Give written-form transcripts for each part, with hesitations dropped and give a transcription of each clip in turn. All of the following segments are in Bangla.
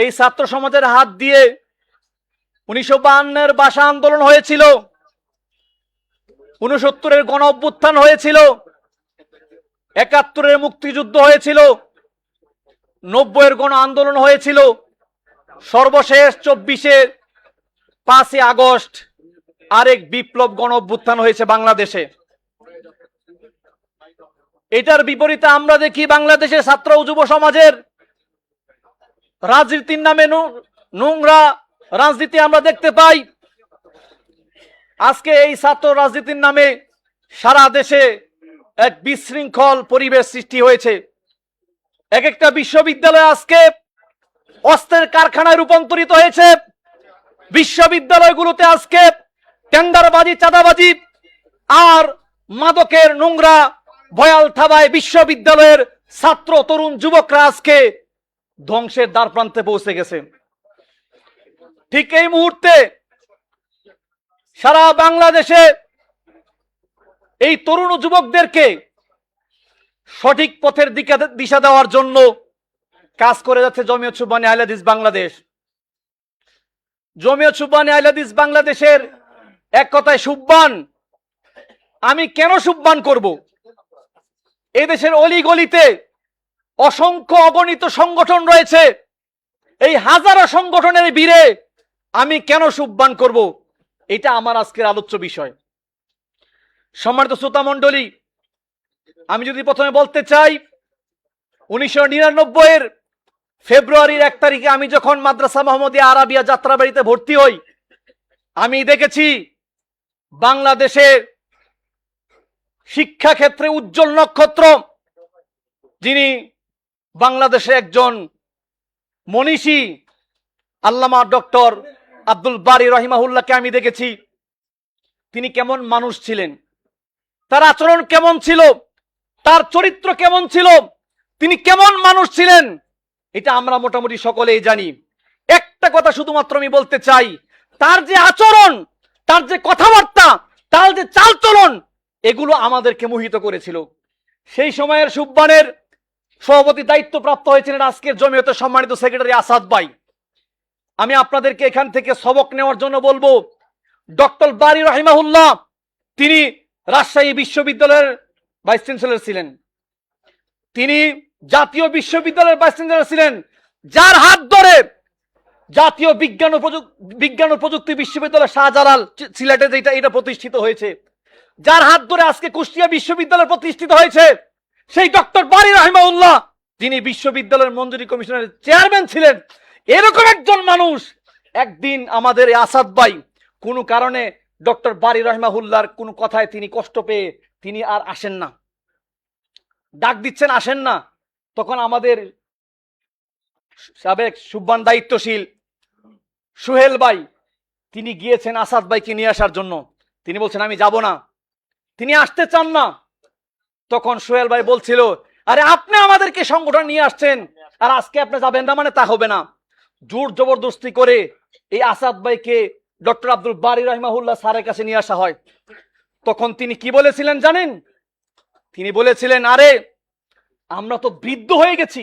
এই ছাত্র সমাজের হাত দিয়ে 1952-এর ভাষা আন্দোলন হয়েছিল, 69-এর গণ অভ্যুত্থান হয়েছিল, 71-এর মুক্তিযুদ্ধ হয়েছিল, 90-এর গণ আন্দোলন হয়েছিল, সর্বশেষ 24-এর 5ই আগস্ট আরেক বিপ্লব গণ অভ্যুত্থান হয়েছে বাংলাদেশে। এটার বিপরীতে আমরা দেখি বাংলাদেশের ছাত্র ও যুব সমাজের রাজনীতির নামে নোংরা রাজনীতি আমরা দেখতে পাই। আজকে এই ছাত্র রাজনীতির নামে সারা দেশে এক বিশৃঙ্খল পরিবেশ সৃষ্টি হয়েছে। এক একটা বিশ্ববিদ্যালয় আজকে অস্ত্রের কারখানায় রূপান্তরিত হয়েছে। বিশ্ববিদ্যালয়গুলোতে আজকে টেন্ডারবাজি, চাঁদাবাজি আর মাদকের নোংরা ভয়াল থাবায় বিশ্ববিদ্যালয়ের ছাত্র, তরুণ, যুবকরা আজকে ধ্বংসের দ্বার প্রান্তে পৌঁছে গেছে। ঠিক এই মুহূর্তে সারা বাংলাদেশে এই তরুণ ও যুবকদেরকে সঠিক পথের দিশা দেওয়ার জন্য কাজ করে যাচ্ছে জমিয়ত সুবহানী আহলে হাদিস বাংলাদেশ। জমিয়ত সুবহানী আহলে হাদিস বাংলাদেশের এক কথায় সুবহান। আমি কেন সুবহান করব? এই দেশের অলিগলিতে অসংখ্য অগণিত সংগঠন রয়েছে। এই হাজারো সংগঠনের বীরে আমি কেন সুবহান করব? এটা আমার আজকের আলোচ্য বিষয়। সম্মানিত শ্রোতা মণ্ডলী, আমি যদি প্রথমে বলতে চাই, 1999-এর ফেব্রুয়ারির 1 তারিখে আমি যখন মাদ্রাসা মোহাম্মদিয়া আরাবিয়া যাত্রাবাড়িতে ভর্তি হই, আমি দেখেছি বাংলাদেশের শিক্ষাক্ষেত্রে উজ্জ্বল নক্ষত্র, যিনি বাংলাদেশে একজন মনীষী আল্লামা ডক্টর আব্দুল বারী রহিমাহুল্লাহকে আমি দেখেছি। তিনি কেমন মানুষ ছিলেন, তার আচরণ কেমন ছিল, তার চরিত্র কেমন ছিল, তিনি কেমন মানুষ ছিলেন, এটা আমরা মোটামুটি সকলেই জানি। একটা কথা শুধুমাত্র আমি বলতে চাই, তার যে আচরণ, তার যে কথাবার্তা, তার যে চালচলন, এগুলো আমাদেরকে মোহিত করেছিল। সেই সময়ের সুবহানের সভাপতি দায়িত্বপ্রাপ্ত হয়েছিলেন আজকের জমিয়তের সম্মানিত সেক্রেটারি আসাদ ভাই। আমি আপনাদেরকে এখান থেকে সবক নেওয়ার জন্য বলবো, ডক্টর বারী রহিমাহুল্লাহ তিনি রাজশাহী বিশ্ববিদ্যালয়ের ভাইস চ্যান্সেলর ছিলেন, তিনি জাতীয় বিশ্ববিদ্যালয়ের ভাইস চ্যান্সেলর ছিলেন, যার হাত ধরে জাতীয় বিজ্ঞান ও প্রযুক্তি বিশ্ববিদ্যালয় শাহজালাল সিলেটে যেটা এটা প্রতিষ্ঠিত হয়েছে, যার হাত ধরে আজকে কুষ্টিয়া বিশ্ববিদ্যালয় প্রতিষ্ঠিত হয়েছে, সেই ডক্টর বারী রহিমাহুল্লাহ যিনি বিশ্ববিদ্যালয়ের মঞ্জুরি কমিশনের চেয়ারম্যান ছিলেন, এরকম একজন মানুষ একদিন আমাদের আসাদ ভাই কোনো কারণে ডক্টর বারী রহিমাহুল্লাহর কোনো কথায় তিনি কষ্ট পেয়ে তিনি আর আসেন না, ডাক দিচ্ছেন আসেন না। তখন আমাদের সাবেক সুবহান দায়িত্বশীল সুহেল ভাই তিনি গিয়েছেন আসাদ ভাইকে নিয়ে আসার জন্য। তিনি বলছেন আমি যাব না, তিনি আসতে চান না। তখন সোহেল ভাই বলছিল, আরে আপনি আমাদেরকে সংগঠন নিয়ে আসছেন আর আজকে আপনি যাবেন না, মানে তা হবে না। জোর জবরদস্তি করে এই আসাদ ভাইকে ডক্টর আব্দুল বারী রহিমাহুল্লাহ স্যারের কাছে নিয়ে আসা হয়। তখন তিনি কি বলেছিলেন জানেন? তিনি বলেছিলেন, আরে আমরা তো বৃদ্ধ হয়ে গেছি,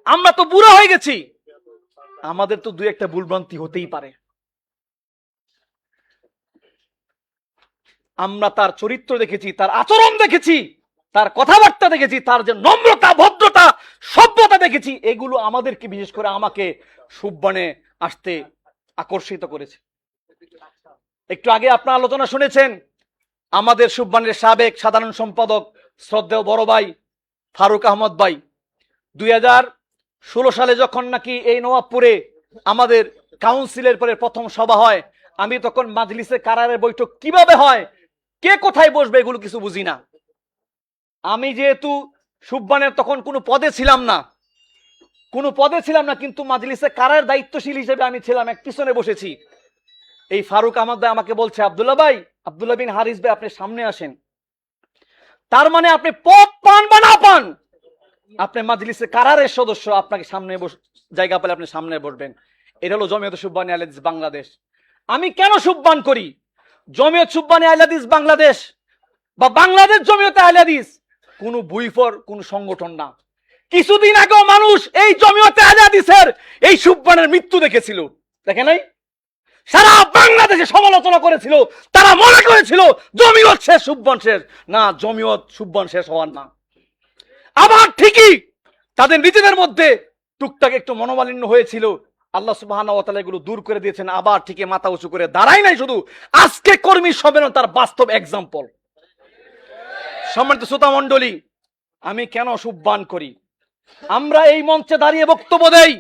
আমরা তো বুড়ো হয়ে গেছি, আমাদের তো দুই একটা ভুলভ্রান্তি হতেই পারে। আমরা তার চরিত্র দেখেছি, তার আচরণ দেখেছি, তার কথাবার্তা দেখেছি, তার যে নম্রতা, ভদ্রতা, সভ্যতা দেখেছি, এগুলো আমাদেরকে, বিশেষ করে আমাকে সুবহানে আসতে আকর্ষিত করেছে। একটু আগে আপনার আলোচনা শুনেছেন, আমাদের সুবহানের সাবেক সাধারণ সম্পাদক শ্রদ্ধেয় বড় ভাই ফারুক আহমদ ভাই 2016 সালে যখন নাকি এই নওয়াবপুরে আমাদের কাউন্সিলের পরে প্রথম সভা হয়, আমি তখন মাজলিসে কারারের বৈঠক কিভাবে হয়, কে কোথায় বসবে, এগুলো কিছু বুঝি না। আমি যেহেতু সুবহানের তখন কোনো পদে ছিলাম না, কিন্তু মাজলিসে কারার দায়িত্বশীল হিসেবে আমি ছিলাম, এক পিছনে বসেছি। এই ফারুক আহমদ ভাই আমাকে বলছে, আব্দুল্লাহ বিন হারিস ভাই আপনি সামনে আসেন। তার মানে আপনি পদ পান বা না পান, আপনি মাজলিসে কারারের সদস্য, আপনাকে সামনে জায়গা পেলে আপনি সামনে বসবেন। এটা হলো জমিয়ত সুবহানী আহলে হাদিস বাংলাদেশ। আমি কেন সুবহান করি? জমিয়ত সুবহানী আহলে হাদিস বাংলাদেশ বা বাংলাদেশ জমিয়ত আহলে হাদিস কোনো বইফর কোন সংগঠন না। কিছুদিন আগেও মানুষ এই জমিয়তে আহলে হাদিসের এই সুবহানের মৃত্যু দেখেছিল, দেখে নাই? সারা বাংলাদেশে সমালোচনা করেছিল, তারা মনে করেছিল জমিয়ত শেষ, সুবহান শেষ। না, জমিয়ত সুবহান শেষ হওয়ার না। আবার ঠিকই তাদের নিজেদের মধ্যে টুকটাক একটু মনোমালিন্য হয়েছিল, আল্লাহ সুবহানাহু ওয়া তাআলা এগুলো দূর করে দিয়েছেন। আবার ঠিকই মাথা উঁচু করে দাঁড়ায় নাই শুধু, আজকে কর্মী সম্মেলন তার বাস্তব এক্সাম্পল। সম্মানিত শ্রোতা মণ্ডলী, আমি কেন সুবহান করি? আমরা এই মঞ্চে দাঁড়িয়ে বক্তব্য দেই,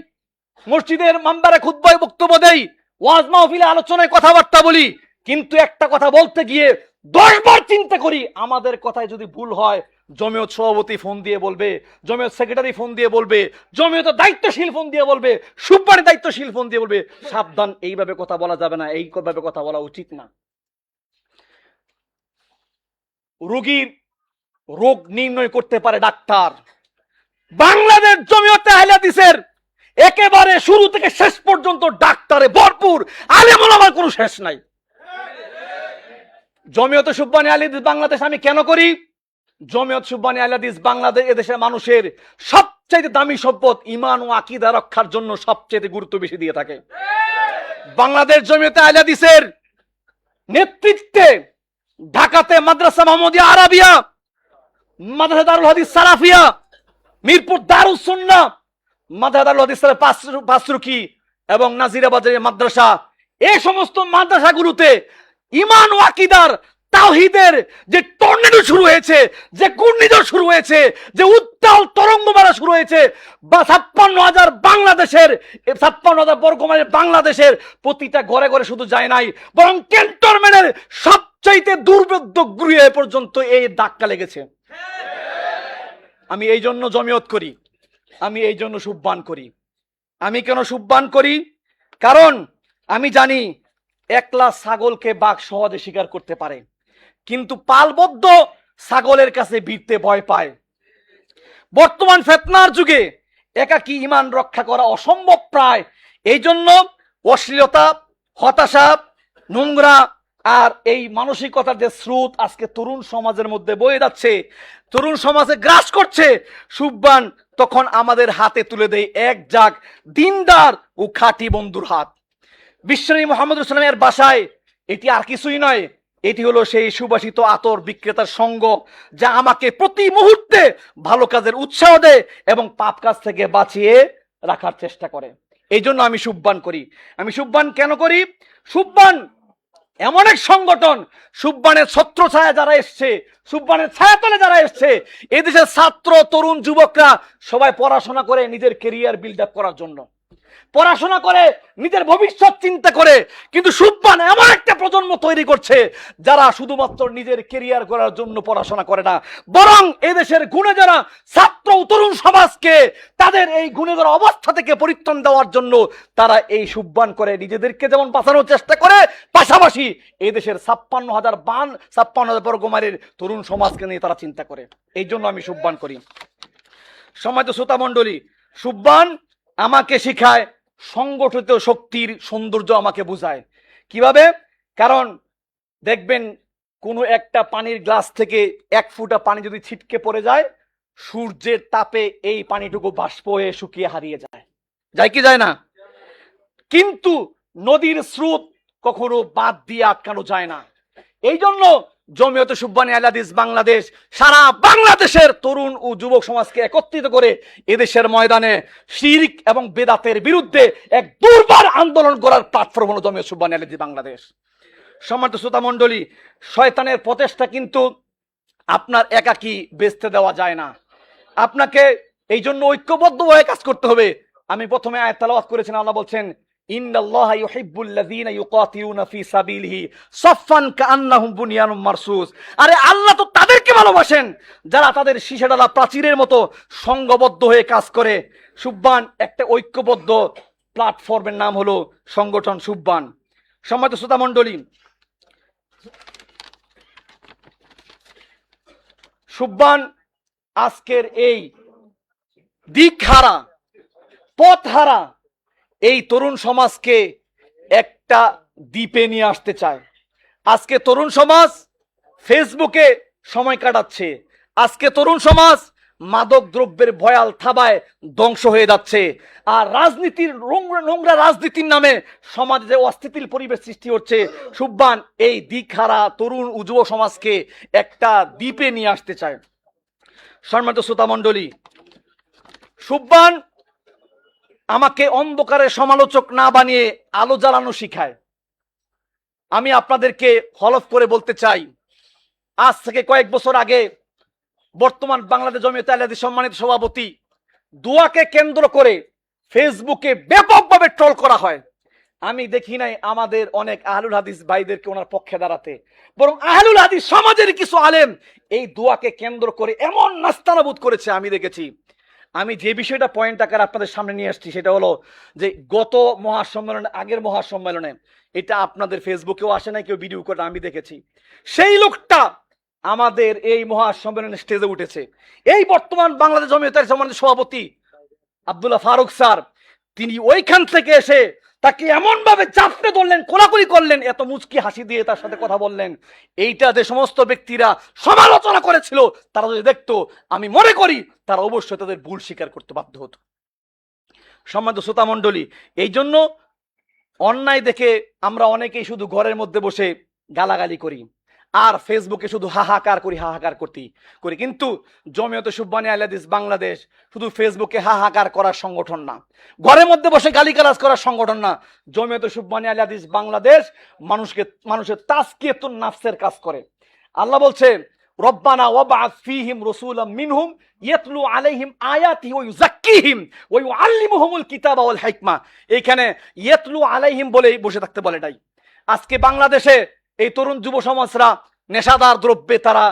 মসজিদের মাম্বারে খুতবায় বক্তব্য দেই, ওয়াজ মাহফিলে আলোচনায় কথাবার্তা বলি, কিন্তু একটা কথা বলতে গিয়ে 10 বার চিন্তা করি আমাদের কথায় যদি ভুল হয় জমিয়ত সভাপতি ফোন দিয়ে বলবে, জমিয়ত সেক্রেটারি ফোন দিয়ে বলবে, জমিয়ত দায়িত্বশীল ফোন দিয়ে বলবে, সুবহানের দায়িত্বশীল ফোন দিয়ে বলবে, সাবধান, এইভাবে কথা বলা যাবে না, এইভাবে কথা বলা উচিত না। রোগীর রোগ নির্ণয় করতে পারে ডাক্তার। বাংলাদেশ জমিয়তে আহলে হাদিসের একেবারে শুরু থেকে শেষ পর্যন্ত ডাক্তারে ভরপুর, আলেম ওলামার কোনো শেষ নাই। জমিয়তে সুবহানী আহলে হাদিস বাংলাদেশ আমি কেন করি? জমিয়ত সুবহানী আহলে হাদিস বাংলাদেশ এদেশের মানুষের সবচেয়ে দামি সম্পদ, ঈমান ও আকীদা রক্ষার জন্য সবচেয়ে গুরুত্ব বেশি দিয়ে থাকে। বাংলাদেশ জমিয়তে আহলে হাদিসের নেতৃত্বে ঢাকাতে মাদ্রাসা মুহাম্মদিয়া আরাবিয়া, মাদ্রাসা দারুল হাদিস সালাফিয়া, মিরপুর দারুস সুন্নাহ, মাদ্রাসা দারুল হাদিস পাঁচরুখি এবং নাজিরাবাদের মাদ্রাসা, এই সমস্ত মাদ্রাসাগুলোতে ঈমান ও আকীদার তাওহীদের যে টর্নেডো শুরু হয়েছে, যে ঘূর্ণিঝড় শুরু হয়েছে, যে উত্তাল তরঙ্গ মারা শুরু হয়েছে, বা 56,000 বাংলাদেশের 56,000 বর্গ মাইলের বাংলাদেশের প্রতিটা ঘরে ঘরে শুধু যায় নাই, বরং ক্যান্টনমেন্টের সবচাইতে দুর্ভেদ্য গৃহে পর্যন্ত এই ধাক্কা লেগেছে। আমি এই জন্য জমিয়ত করি, আমি এই জন্য সুবহান করি। আমি কেন সুবহান করি? কারণ আমি জানি একলা ছাগলকে বাঘ সহজে শিকার করতে পারে, কিন্তু পালবদ্ধ ছাগলের কাছে ভিড়তে ভয় পায়। বর্তমান ফিতনার যুগে একাকী ঈমান রক্ষা করা অসম্ভব প্রায়। এই জন্য অশ্লীলতা, হতাশা, নোংরা আর এই মানসিকতার যে স্রোত আজকে তরুণ সমাজের মধ্যে বয়ে যাচ্ছে, তরুণ সমাজে গ্রাস করছে, সুবহান তখন আমাদের হাতে তুলে দেয় এক জাগ দিনদার ও খাঁটি বন্ধুর হাত। বিশ্বনবী মুহাম্মদ সাল্লাল্লাহু আলাইহি ওয়াসাল্লামের বাসায় এটি আর কিছুই নয়, এটি হলো সেই সুবাসিত আতর বিক্রেতার সঙ্গ, যা আমাকে প্রতি মুহূর্তে ভালো কাজের উৎসাহ দেয় এবং পাপ কাজ থেকে বাঁচিয়ে রাখার চেষ্টা করে। এই জন্য আমি সুবহান করি। আমি সুবহান কেন করি? সুবহান এমন এক সংগঠন, সুবহানের ছত্র ছায়া যারা এসছে, সুবহানের ছায়াতলে যারা এসছে, এদেশের ছাত্র তরুণ যুবকরা সবাই পড়াশোনা করে নিজের কেরিয়ার বিল্ড আপ করার জন্য, পড়াশোনা করে নিজের ভবিষ্যৎ চিন্তা করে, কিন্তু সুবহান এমন একটা প্রজন্ম তৈরি করছে যারা শুধুমাত্র নিজের কেরিয়ার করার জন্য পড়াশোনা করে না, বরং এদেশের গুণে যারা ছাত্র তরুণ সমাজকে তাদের এই গুণে যারা অবস্থা থেকে পরিত্রাণ দেওয়ার জন্য তারা এই সুবহান করে নিজেদেরকে যেমন বাঁচানোর চেষ্টা করে, পাশাপাশি এদেশের 56,000 বর্গ মাইলের তরুণ সমাজকে নিয়ে তারা চিন্তা করে। এই জন্য আমি সুবহান করি। সম্মানিত শ্রোতা মণ্ডলী, সুবহান আমাকে শিখায় সংগঠিত শক্তির সৌন্দর্য, আমাকে বুঝায় কিভাবে। কারণ দেখবেন কোনো একটা পানির গ্লাস থেকে 1 ফোঁটা পানি যদি ছিটকে পড়ে যায়, সূর্যের তাপে এই পানিটুকু বাষ্প হয়ে শুকিয়ে হারিয়ে যায়, যায় কি যায় না? কিন্তু নদীর স্রোত কখনো বাদ দিয়ে আটকানো যায় না। এই জন্য জমিয়তে সুবহানী আহলে হাদিস বাংলাদেশ সারা বাংলাদেশের তরুণ ও যুবক সমাজকে একত্রিত করে এদেশের ময়দানে শিরক এবং বেদাতের বিরুদ্ধে এক দুর্বার আন্দোলন করার প্ল্যাটফর্ম হলো জমিয়ত সুবহানী আহলে হাদিস বাংলাদেশ। সম্মানিত শ্রোতা মণ্ডলী, শয়তানের প্রচেষ্টা কিন্তু আপনার একাকী বেচতে দেওয়া যায় না, আপনাকে এই জন্য ঐক্যবদ্ধ হয়ে কাজ করতে হবে। আমি প্রথমে আয়াত তেলাওয়াত করেছিলাম, আল্লাহ বলছেন ইন্নাল্লাহা ইউহিব্বুল্লাযীনা ইউকাতিলুনা ফি সাবিলিহি সাফফান কাআন্নাহুম বুনিয়ানুম মারসুস। আরে আল্লাহ তো তাদেরকে ভালোবাসেন যারা তাদের শীষেডালা প্রাচীরের মতো সংঘবদ্ধ হয়ে কাজ করে। সুবহান একটা ঐক্যবদ্ধ প্ল্যাটফর্মের নাম হলো সংগঠন সুবহান। সম্মানিত শ্রোতা মণ্ডলী, সুবহান আজকের এই দিকহারা, পথহারা এই তরুণ সমাজকে একটা দ্বীপে নিয়ে আসতে চায়। আজকে তরুণ সমাজ ফেসবুকে সময় কাটাচ্ছে, আজকে তরুণ সমাজ মাদক দ্রব্যের ভয়াল থাবায় ধ্বংস হয়ে যাচ্ছে। আর রাজনীতির নোংরা রাজনীতির নামে সমাজে যে অস্থিতিশীল পরিবেশ সৃষ্টি হচ্ছে, সুবহান এই দিকহারা তরুণ যুব সমাজকে একটা দ্বীপে নিয়ে আসতে চায়। সম্মানিত শ্রোতা মণ্ডলী, সুবহান আমাকে অন্ধকারের সমালোচক না বানিয়ে আলো জ্বালানো শিখায়। আমি আপনাদেরকে হলফ করে বলতে চাই, আজ থেকে কয়েক বছর আগে বর্তমান বাংলাদেশ জমিয়তে আহলে হাদিস সম্মানিত সভাপতি দোয়াকে কেন্দ্র করে ফেসবুকে ব্যাপকভাবে ট্রল করা হয়। আমি দেখি নাই আমাদের অনেক আহলুল হাদিস ভাইদেরকে ওনার পক্ষে দাঁড়াতে, বরং আহলুল হাদিস সমাজের কিছু আলেম এই দোয়াকে কেন্দ্র করে এমন নাস্তানাবুদ করেছে আমি দেখেছি। আমি যে বিষয়টা পয়েন্ট আকারে আপনাদের সামনে নিয়ে আসছি সেটা হলো যে গত মহাসম্মেলনে, আগের মহাসম্মেলনে, এটা আপনাদের ফেসবুকেও আসে নাই, কেউ ভিডিও করে, আমি দেখেছি। সেই লোকটা আমাদের এই মহাসম্মেলনের স্টেজে উঠেছে। এই বর্তমান বাংলাদেশ জমিয়তে আহলে হাদিস সভাপতি আব্দুল্লাহ ফারুক স্যার, তিনি ওইখান থেকে এসে তাকে এমন ভাবে চাপতে ধরলেন, কোলাকুলি করলেন, এত মুচকি হাসি দিয়ে তার সাথে কথা বললেন। এইটা যে সমস্ত ব্যক্তিরা সমালোচনা করেছিল তারা যদি দেখতো, আমি মনে করি তারা অবশ্যই তাদের ভুল স্বীকার করতে বাধ্য হতো। সম্মানিত শ্রোতা মণ্ডলী, এই জন্য অন্যায় দেখে আমরা অনেকেই শুধু ঘরের মধ্যে বসে গালাগালি করি আর ফেসবুকে শুধু হাহাকার করি, কিন্তু জমিয়তে সুবহানী আহলে হাদিস বাংলাদেশ শুধু ফেসবুকে হাহাকার করার সংগঠন না, ঘরের মধ্যে বসে গালিগালাজ করার সংগঠন না। জমিয়তে সুবহানী আহলে হাদিস বাংলাদেশ মানুষের তাজকিয়াতুন নাফসের কাজ করে। আল্লাহ বলছে, রব্বানা ওয়াবআথ ফীহিম রাসূলাম মিনহুম ইয়াতলু আলাইহিম আয়াতিহি ওয়া ইউযাক্কিহিম ওয়া ইউআল্লিমুহুমুল কিতাবা ওয়াল হিকমা। এইখানে ইয়াতলু আলাইহিম বলেই বসে থাকতে বলে নাই। আজকে বাংলাদেশে এই তরুণ যুব সমাজরা নেশাদার দ্রব্যে তারা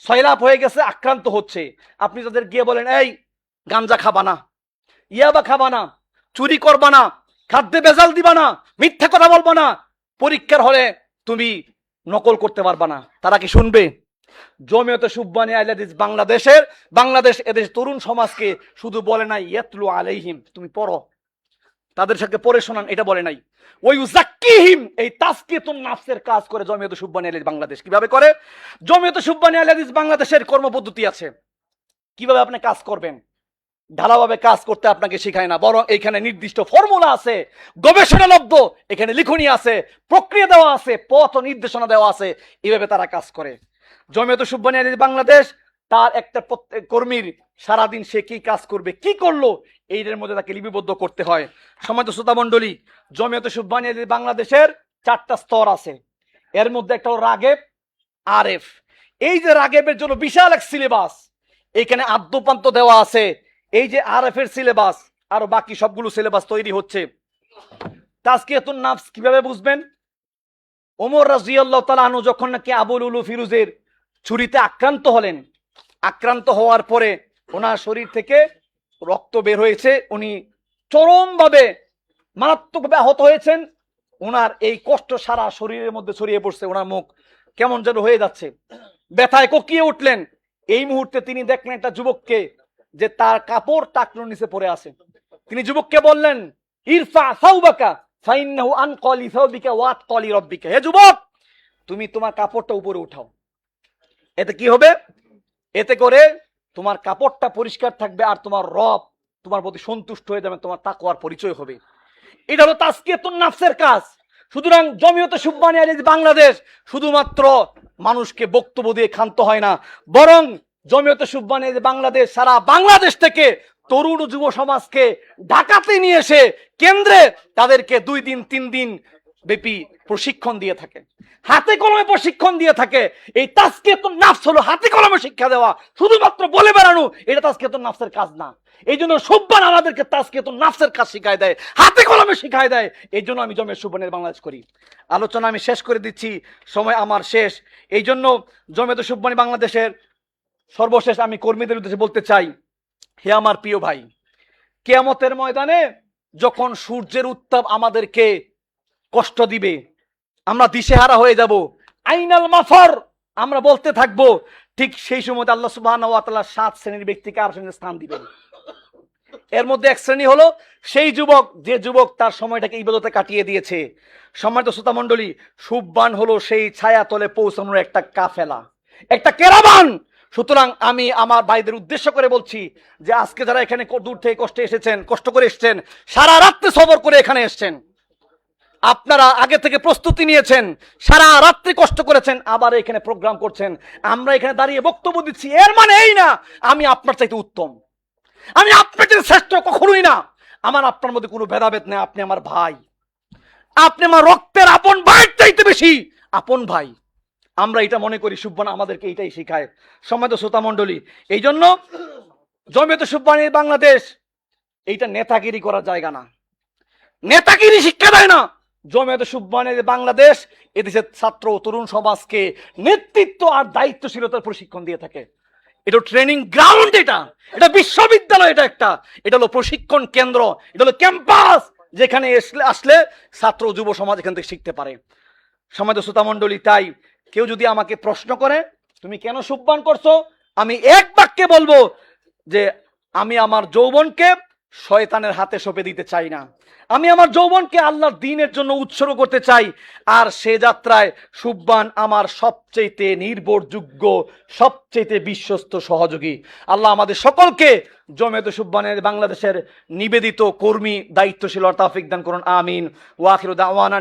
সয়লাভ হয়ে গেছে, আক্রান্ত হচ্ছে। আপনি তাদের গিয়ে বলেন, এই গাঞ্জা খাবা না, ইয়াবা খাবা না, চুরি করবা না, খাদ্যে ভেজাল দিবা না, মিথ্যা কথা বলবা না, পরীক্ষার হলে তুমি নকল করতে পারবা না, তারা কি শুনবে? জমিয়তে সুবহানী আহলে হাদিস বাংলাদেশ এদেশ তরুণ সমাজকে শুধু বলে নাই ইয়াতলু আলাইহিম, তুমি পড়ো, তাদের সাথে পড়ে শোনান, এটা বলে নাই। ওই ইউযাক্কিহিম, এই তাজকিয়াতুন নাফসের কাজ করে জমিয়তে সুবহানী আহলে হাদিস বাংলাদেশ। কিভাবে করে? জমিয়তে সুবহানী আহলে হাদিস বাংলাদেশের কর্মপদ্ধতি আছে, কিভাবে আপনি কাজ করবেন, ঢালাভাবে কাজ করতে আপনাকে শেখায় না, বরং এখানে নির্দিষ্ট ফর্মুলা আছে, গবেষণালব্ধ এখানে লিখনি আছে, প্রক্রিয়া দেওয়া আছে, পথ ও নির্দেশনা দেওয়া আছে, এইভাবে তারা কাজ করে। জমিয়তে সুবহানী আহলে হাদিস বাংলাদেশ তার একটা প্রত্যেক কর্মীর সারাদিন সে কি কাজ করবে, কি করলো, এইটার মধ্যে তাকে লিপিবদ্ধ করতে হয়। সম্মানিত শ্রোতা মণ্ডলী, জমিয়তে সুবহানী আহলে হাদিস বাংলাদেশের 4টা স্তর আছে। এর মধ্যে একটা হলো রাগেব, আরেফ। এই যে রাগেবের জন্য বিশাল এক সিলেবাস, এখানে আদ্যপান্ত দেওয়া আছে। এই যে আরেফের সিলেবাস, আরো বাকি সবগুলো সিলেবাস তৈরি হচ্ছে। তাজকিয়াতুন নাফস কিভাবে বুঝবেন? ওমর রাদিয়াল্লাহু তাআলা আনহু যখন নাকি আবুল উলু ফিরোজের ছুরিতে আক্রান্ত হলেন, আক্রান্ত হওয়ার পরে ওনার শরীর থেকে রক্ত বের হয়েছে, উনি চরমভাবে মারাত্মকভাবে আহত হয়েছেন, ওনার এই কষ্ট সারা শরীরের মধ্যে ছড়িয়ে পড়ছে, ওনার মুখ কেমন যেন হয়ে যাচ্ছে, ব্যথায় কোকিয়ে উঠলেন। এই মুহূর্তে তিনি দেখলেন একটা যুবককে, যে তার কাপড় টাকনুর নিচে পড়ে আছে। তিনি যুবককে বললেন, ইরফা সাউবাকা ফাইন্নাহু আনকালি সাউবিকা ওয়াত কলি রব্বিকা। হে যুবক, তুমি তোমার কাপড়টা উপরে উঠাও, এতে কি হবে? এতে করে তোমার কাপড়টা পরিষ্কার থাকবে আর তোমার রব তোমার প্রতি সন্তুষ্ট হয়ে যাবে, তোমার তাকওয়ার পরিচয় হবে। এটা হলো তাজকিয়াতুন নাফসের কাজ। সুতরাং জমিয়তে সুবহানী আহলে হাদিস বাংলাদেশ শুধুমাত্র মানুষকে বক্তব্য দিয়ে ক্ষান্ত হয় না, বরং জমিয়তে সুবহানী আহলে হাদিস বাংলাদেশ সারা বাংলাদেশ থেকে তরুণ যুব সমাজকে ঢাকাতে নিয়ে এসে কেন্দ্রে তাদেরকে 2 দিন 3 দিন ব্যাপী প্রশিক্ষণ দিয়ে থাকে, হাতে কলমে প্রশিক্ষণ দিয়ে থাকে। এই তাজকিয়াতুন নাফস হলো হাতে কলমে শিক্ষা দেওয়া, শুধুমাত্র বলে বেড়ানো এটা তাজকিয়াতুন নাফসের কাজ না। এই জন্য সুবহান আমাদেরকে তাজকিয়াতুন নাফসের কাজ শিখায় দেয়, হাতে কলমে শিখায় দেয়। এই জন্য আমি জমিয়ত সুবহানী বাংলাদেশ করি। আলোচনা আমি শেষ করে দিচ্ছি, সময় আমার শেষ। এই জন্য জমিয়ত সুবহানী বাংলাদেশের সর্বশেষ আমি কর্মীদের উদ্দেশ্যে বলতে চাই, হে আমার প্রিয় ভাই, কিয়ামতের ময়দানে যখন সূর্যের উত্তাপ আমাদেরকে কষ্ট দিবে, আমরা দিশেহারা হয়ে যাব, আইনাল মাফার আমরা বলতে থাকবো, ঠিক সেই সময় আল্লাহ সুবহানাহু ওয়া তাআলা 7 শ্রেণীর ব্যক্তিকে আর শ্রেণীর স্থান দিবেন। এর মধ্যে এক শ্রেণী হলো সেই যুবক, যে যুবক তার সময়টাকে ইবাদতে কাটিয়ে দিয়েছে। সম্মানিত শ্রোতা মণ্ডলী, সুবহান হলো সেই ছায়া তলে পৌঁছানোর একটা কাফেলা, একটা ক্যারাভান। সুতরাং আমি আমার ভাইদের উদ্দেশ্য করে বলছি যে আজকে যারা এখানে দূর থেকে কষ্ট করে এসেছেন, সারা রাত্রি সবর করে এখানে এসেছেন, আপনারা আগে থেকে প্রস্তুতি নিয়েছেন, সারা রাত্রি কষ্ট করেছেন, আবার এখানে প্রোগ্রাম করছেন, আমরা এখানে দাঁড়িয়ে বক্তব্য দিচ্ছি, এর মানে এই না আমি আপনার চাইতে উত্তম, আমি আপনার চাইতে শ্রেষ্ঠ, কখনোই না। আমার আপনার মধ্যে কোনো ভেদাভেদ নেই। আপনি আমার ভাই, আপনি আমার রক্তের আপন ভাইয়ের চাইতে বেশি আপন ভাই। আমরা এটা মনে করি, সুবহান আমাদেরকে এটাই শেখায়। সম্মানিত শ্রোতা মণ্ডলী, এই জন্য জমিয়তে সুবহানী বাংলাদেশ এইটা নেতাগিরি করার জায়গা না, নেতাগিরি শিক্ষা দেয় না। জমিয়তে সুবহানী বাংলাদেশ এদেশের ছাত্র তরুণ সমাজকে নেতৃত্ব আর দায়িত্বশীলতার প্রশিক্ষণ দিয়ে থাকে। এটা ট্রেনিং গ্রাউন্ড, এটা বিশ্ববিদ্যালয়, এটা হলো প্রশিক্ষণ কেন্দ্র, এটা হলো ক্যাম্পাস, যেখানে আসলে ছাত্র যুব সমাজ এখান থেকে শিখতে পারে। সম্মানিত শ্রোতা মণ্ডলী, তাই কেউ যদি আমাকে প্রশ্ন করে তুমি কেন সুবহান করছো, আমি এক বাক্যে বলবো যে আমি আমার যৌবনকে শয়তানের হাতে সঁপে দিতে চাই না, আমি আমার যৌবনকে আল্লাহর দ্বীনের জন্য উৎসর্গ করতে চাই। আর সে যাত্রায় সুবহান আমার সবচেয়ে নির্ভরযোগ্য, সবচেয়ে বিশ্বস্ত সহযোগী। আল্লাহ আমাদের সকলকে জমিয়তে সুবহানের বাংলাদেশের নিবেদিত কর্মী, দায়িত্বশীল তৌফিক দান করুন, আমিন। ওয়া আখিরু দাওয়ানা